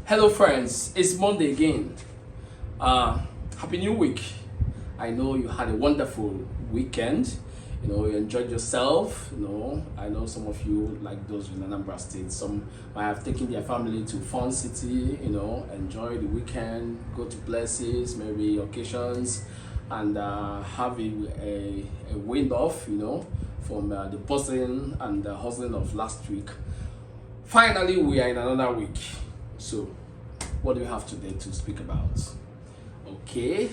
Hello friends, it's Monday again. Happy New Week. I know you had a wonderful weekend. You enjoyed yourself. I know some of you, like those in Anambra State, some might have taken their family to Fun City, enjoy the weekend, go to places, maybe occasions, and have a wind off, from the buzzing and the hustling of last week. Finally, we are in another week. So, what do we have today to speak about? Okay,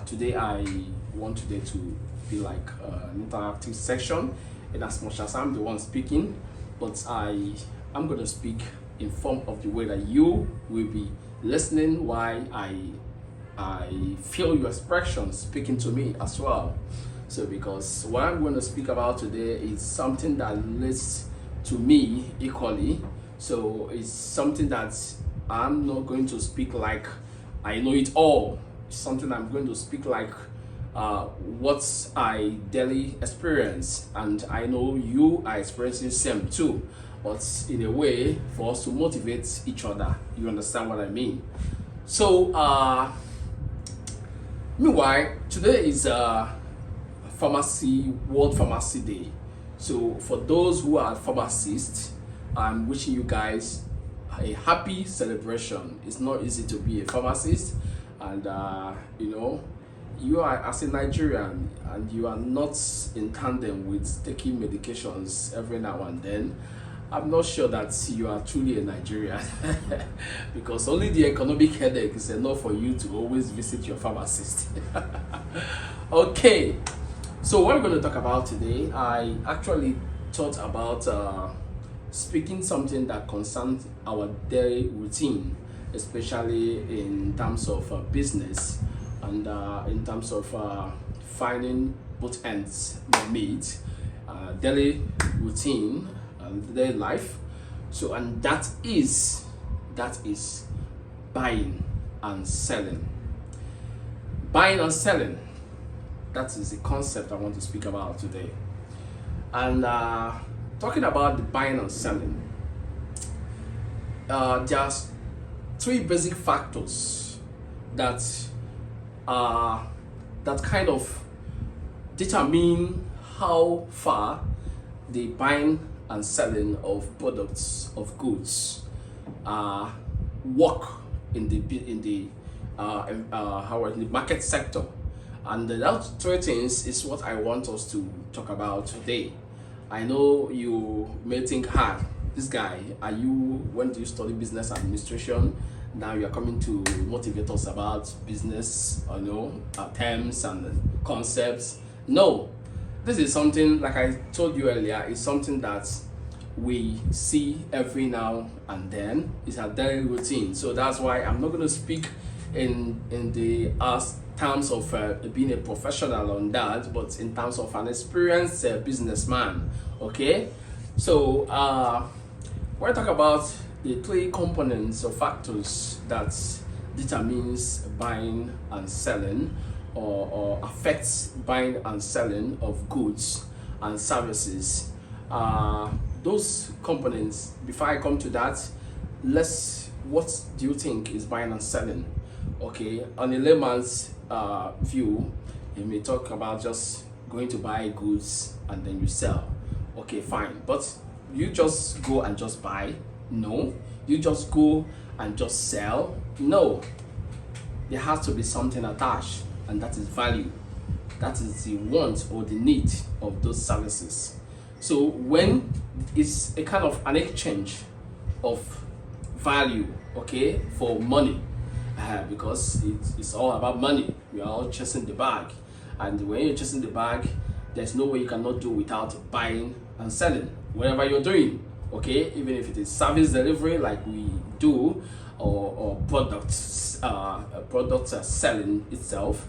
today I want today to be like an interactive section, in as much as I'm the one speaking, but I'm going to speak in form of the way that you will be listening while I feel your expressions speaking to me as well. So, because what I'm going to speak about today is something that relates to me equally. So it's something that I'm not going to speak like I know it all. It's something I'm going to speak like what I daily experience, and I know you are experiencing same too, but in a way for us to motivate each other. You understand what I mean? So meanwhile, today is World Pharmacy Day. So for those who are pharmacists, I'm wishing you guys a happy celebration. It's not easy to be a pharmacist, and you are, as a Nigerian, and you are not in tandem with taking medications every now and then. I'm not sure that you are truly a Nigerian because only the economic headache is enough for you to always visit your pharmacist. Okay, so what we're going to talk about today, I actually thought about speaking something that concerns our daily routine, especially in terms of business and in terms of finding both ends meet, daily routine and daily life. So, and that is buying and selling. Buying and selling. That is the concept I want to speak about today. And talking about the buying and selling, there's three basic factors that kind of determine how far the buying and selling of products, of goods, work in the market sector. And those three things is what I want us to talk about today. I know you may think, this guy, when do you study business administration? Now you're coming to motivate us about business, terms and concepts. No, this is something, like I told you earlier, is something that we see every now and then. It's a daily routine. So that's why I'm not going to speak in the terms of being a professional on that, but in terms of an experienced businessman. Okay, so when I talk about the three components or factors that determines buying and selling, or affects buying and selling of goods and services, those components, before I come to that, what do you think is buying and selling? Okay, on a layman's view, you may talk about just going to buy goods and then you sell. Okay, fine, but you just go and just buy? No. You just go and just sell? No. There has to be something attached, and that is value. That is the want or the need of those services. So when it's a kind of an exchange of value, okay, for money, because it's all about money. We are all chasing the bag, and when you're chasing the bag, there's no way you cannot do without buying and selling whatever you're doing. Okay, even if it is service delivery like we do, or products selling itself.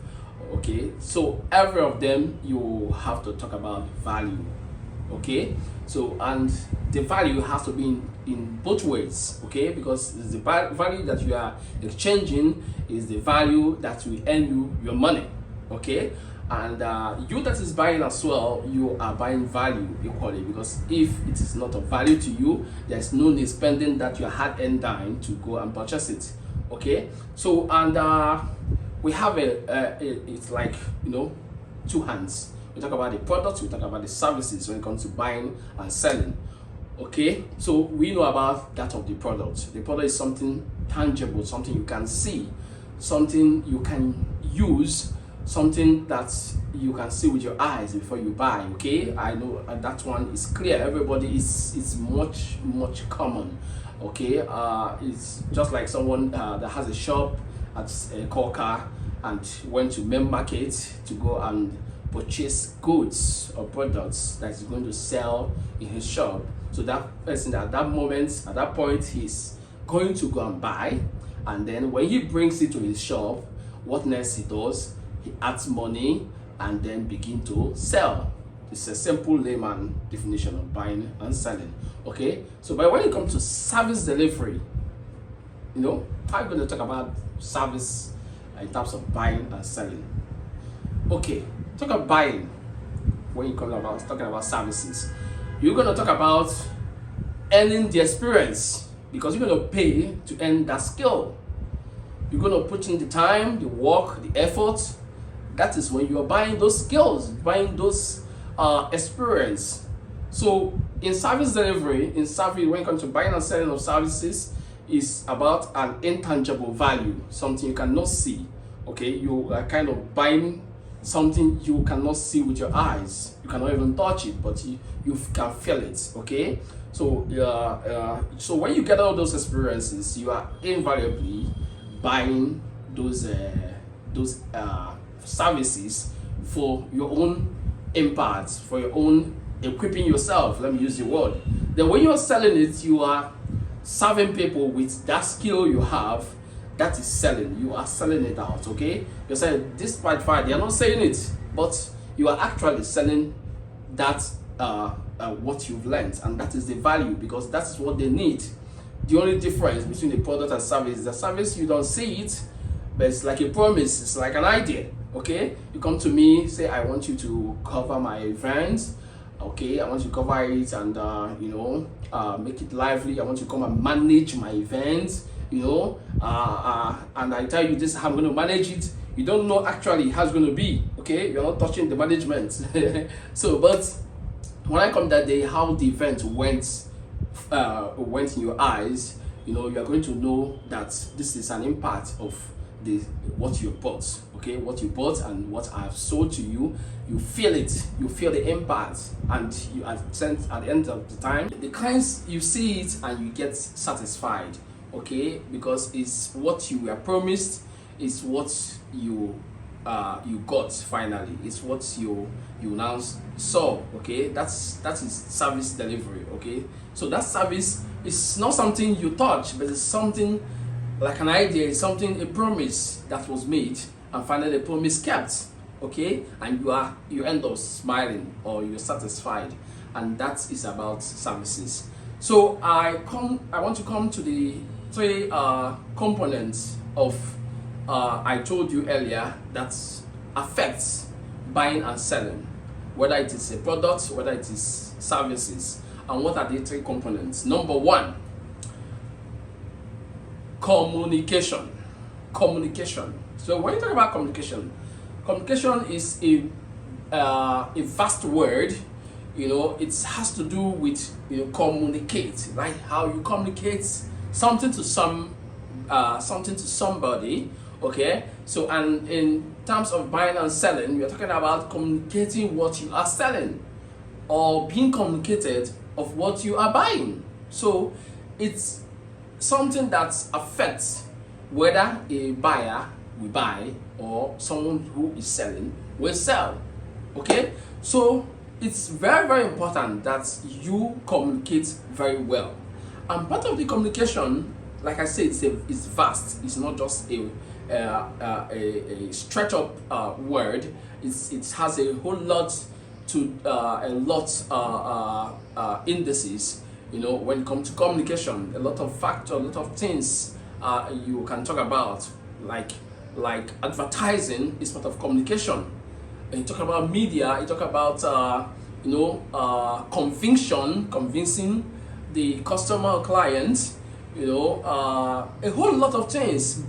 Okay, so every of them you have to talk about value. Okay, so and the value has to be in both ways. Okay, because the value that you are exchanging is the value that will earn you your money. Okay, and you that is buying as well, you are buying value equally, because if it is not of value to you, there's no need spending that your hard-earned dime to go and purchase it. Okay, so and we have it's like, you know, two hands. We talk about the products, we talk about the services when it comes to buying and selling. Okay, so we know about that of the product. The product is something tangible, something you can see, something you can use, something that you can see with your eyes before you buy. Okay, I know that one is clear. Everybody is much common. Okay, it's just like someone that has a shop at a Coca and went to main market to go and purchase goods or products that he's going to sell in his shop. So that person at that moment, at that point, he's going to go and buy, and then when he brings it to his shop, what next he does, he adds money and then begin to sell. It's a simple layman definition of buying and selling. Okay, so but when it comes to service delivery, you know, I'm going to talk about service in terms of buying and selling. Okay, talk about buying. When you come about talking about services, you're going to talk about earning the experience, because you're going to pay to earn that skill. You're going to put in the time, the work, the effort. That is when you are buying those skills, buying those experience. So in service delivery, in service, when it comes to buying and selling of services, is about an intangible value, something you cannot see. Okay, you are kind of buying something you cannot see with your eyes. You cannot even touch it, but you can feel it. Okay, so so when you get all those experiences, you are invariably buying those services for your own impact, for your own equipping yourself. Let me use the word. Then when you are selling it, you are serving people with that skill you have. That is selling. You are selling it out. Okay, you're saying despite fact they are not saying it, but you are actually selling that what you've learned, and that is the value, because that is what they need. The only difference between the product and service is the service you don't see it, but it's like a promise, it's like an idea. Okay, you come to me, say I want you to cover my event. Okay, I want you to cover it and you know, make it lively. I want you to come and manage my event, you know, and I tell you this is how I'm going to manage it. You don't know actually how it's going to be. Okay, you're not touching the management. So but when I come that day, how the event went in your eyes, you know, you are going to know that this is an impact of what you bought. Okay, what you bought and what I have sold to you. You feel it, you feel the impact, and you at the end of the time, the clients, you see it and you get satisfied. Okay, because it's what you were promised, it's what you got finally, it's what you now saw. Okay, that is service delivery. Okay, so that service is not something you touch, but it's something like an idea, it's something, a promise that was made, and finally the promise kept. Okay, and you end up smiling, or you're satisfied, and that is about services. So I want to come to the three components of I told you earlier that affects buying and selling, whether it is a product, whether it is services. And what are the three components? Number one, communication. So when you talk about communication is a vast word. You know, it has to do with, you know, communicate, right? How you communicate something to somebody. Okay, so and in terms of buying and selling, we are talking about communicating what you are selling, or being communicated of what you are buying. So it's something that affects whether a buyer will buy or someone who is selling will sell. Okay, so it's very important that you communicate very well, and part of the communication, like I said, it's vast. It's not just a stretch up word. It has a whole lot to indices. You know, when it comes to communication, a lot of factors, a lot of things you can talk about, like advertising is part of communication. and you talk about media, you talk about convincing the customer or client, a whole lot of things.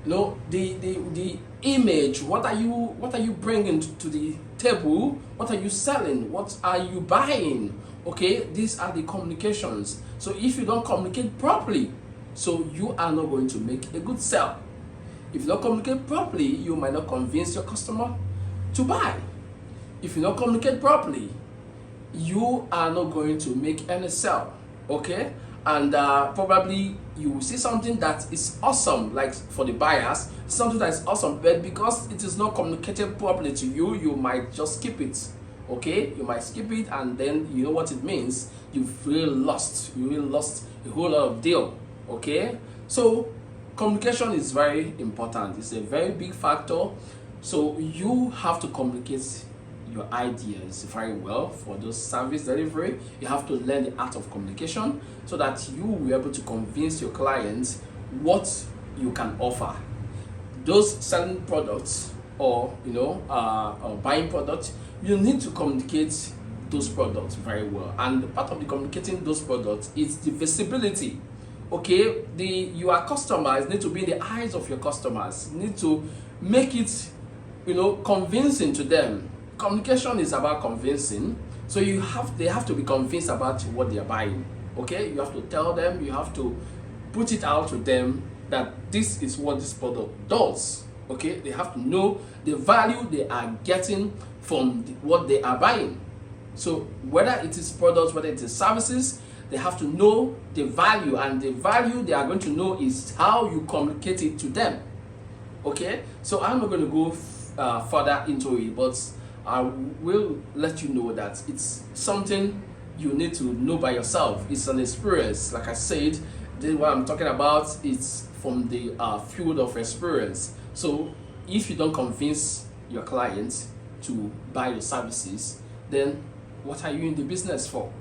The image. What are you bringing to the table? What are you selling? What are you buying? Okay, these are the communications. So if you don't communicate properly, so you are not going to make a good sell. If you don't communicate properly, you might not convince your customer to buy. If you don't communicate properly, you are not going to make any sell. Okay, and probably you will see something that is awesome, like for the buyers, something that is awesome, but because it is not communicated properly to you, you might just skip it. Okay, you might skip it, and then you know what it means. You feel lost. You will lost a whole lot of deal. Okay, so communication is very important. It's a very big factor. So you have to communicate your ideas very well for those service delivery. You have to learn the art of communication so that you will be able to convince your clients what you can offer. Those selling products or or buying products, you need to communicate those products very well. And part of the communicating those products is the visibility. Okay, your customers need to be in the eyes of your customers. You need to make it convincing to them. Communication is about convincing, so they have to be convinced about what they are buying. Okay, you have to tell them, you have to put it out to them that this is what this product does. Okay, they have to know the value they are getting from what they are buying. So whether it is products, whether it is services, they have to know the value, and the value they are going to know is how you communicate it to them. Okay, so I'm not going to go further into it, but I will let you know that it's something you need to know by yourself. It's an experience. Like I said, this what I'm talking about is from the field of experience. So if you don't convince your clients to buy your services, then what are you in the business for?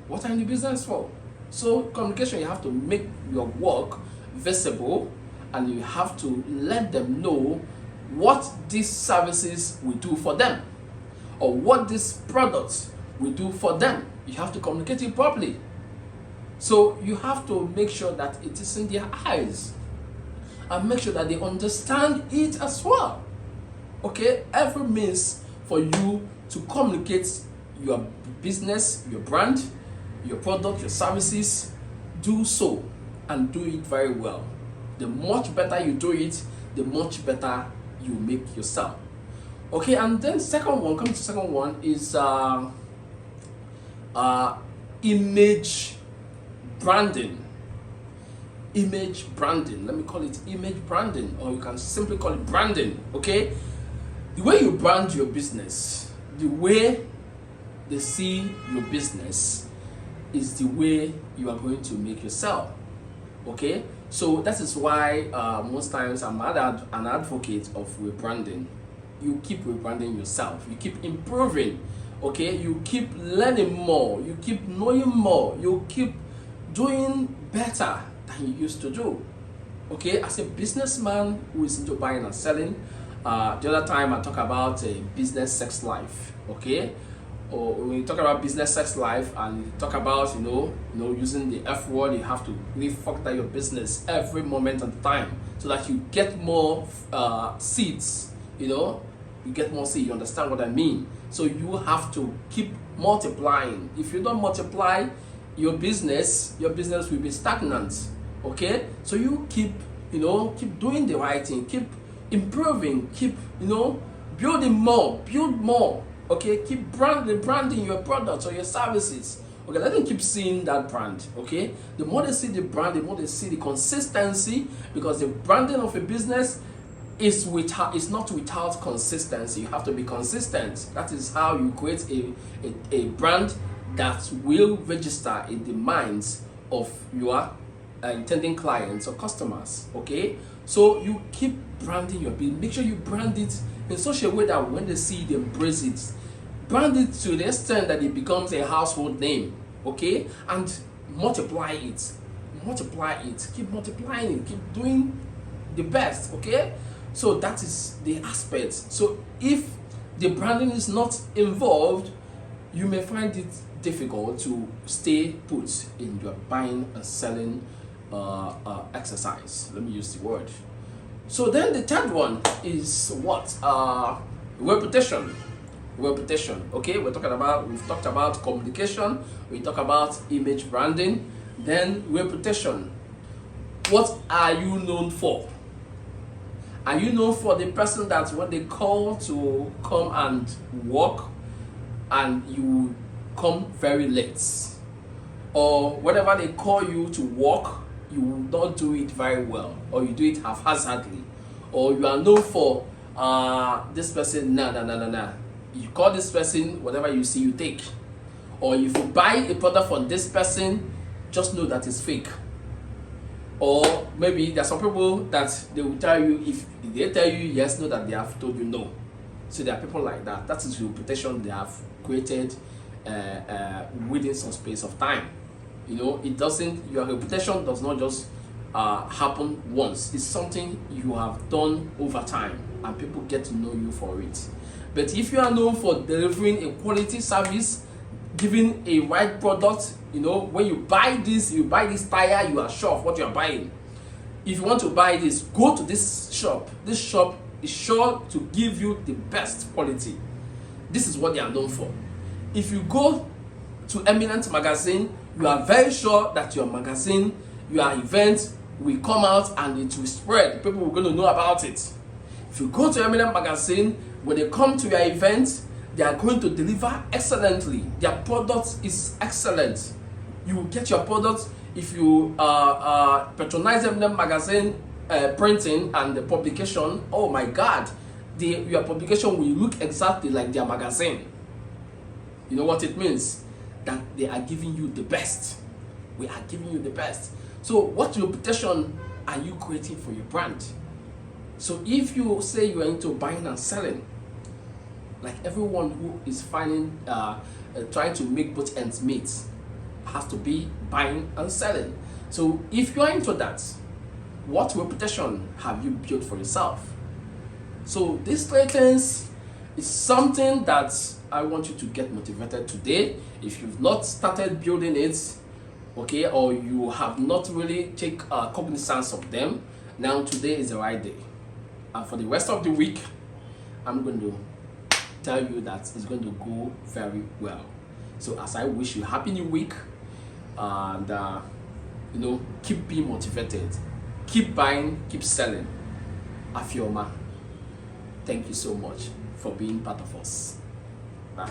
What are you in the business for? So communication, you have to make your work visible, and you have to let them know what these services will do for them, or what these products will do for them. You have to communicate it properly. So you have to make sure that it is in their eyes, and make sure that they understand it as well. Okay, every means for you to communicate your business, your brand, your product, your services, do so, and do it very well. The much better you do it, the much better you make yourself. Okay, and then coming to second one is image branding. Image branding. Let me call it image branding, or you can simply call it branding. Okay, the way you brand your business, the way they see your business, is the way you are going to make yourself. Okay, so that is why most times I'm an advocate of rebranding. You keep rebranding yourself, you keep improving. Okay, you keep learning more, you keep knowing more, you keep doing better than you used to do. Okay, as a businessman who is into buying and selling, the other time I talk about a business sex life. Okay, or when you talk about business sex life, and you talk about using the F word, you have to really fuck that your business every moment of the time, so that you get more seeds. You get more seeds. You understand what I mean? So you have to keep multiplying. If you don't multiply your business will be stagnant. Okay, so you keep doing the right thing, keep improving, keep building more, build more. Okay, keep branding your products or your services. Okay, let them keep seeing that brand. Okay, the more they see the brand, the more they see the consistency, because the branding of a business is not without consistency. You have to be consistent. That is how you create a brand that will register in the minds of your intending clients or customers. Okay, so you keep branding your business. Make sure you brand it in such a way that when they see it, they embrace it. Brand it to the extent that it becomes a household name. Okay, and multiply it. Keep multiplying it. Keep doing the best. Okay, so that is the aspect. So if the branding is not involved, you may find it difficult to stay put in your buying and selling exercise. Let me use the word. So then the third one is what? Reputation. Reputation. Okay, we've talked about communication, we talk about image branding, then reputation. What are you known for? Are you known for the person that when they call to come and work and you come very late? Or whenever they call you to work, you will not do it very well, or you do it haphazardly, or you are known for this person, nah. You call this person, whatever you see, you take. Or if you buy a product from this person, just know that it's fake. Or maybe there are some people that they will tell you, if they tell you yes, know that they have told you no. So there are people like that. That is the reputation they have created within some space of time. You know, your reputation does not just happen once. It's something you have done over time and people get to know you for it. But if you are known for delivering a quality service, giving a right product, you know, when you buy this tire, you are sure of what you are buying. If you want to buy this, go to this shop. This shop is sure to give you the best quality. This is what they are known for. If you go to Eminent Magazine, you are very sure that your magazine, your event will come out and it will spread. People are going to know about it. If you go to Eminent Magazine, when they come to your event, they are going to deliver excellently. Their product is excellent. You will get your product if you patronize Eminent Magazine printing and the publication. Oh my God, your publication will look exactly like their magazine. You know what it means? That they are giving you the best. We are giving you the best. So what reputation are you creating for your brand? So if you say you are into buying and selling, like everyone who is trying to make both ends meet has to be buying and selling. So if you are into that, what reputation have you built for yourself? So these three things is something that I want you to get motivated today. If you've not started building it, okay, or you have not really take cognizance of them, now today is the right day. And for the rest of the week, I'm going to tell you that it's going to go very well. So as I wish you a happy new week, and you know, keep being motivated, keep buying, keep selling. Afioma, thank you so much for being part of us. Bye.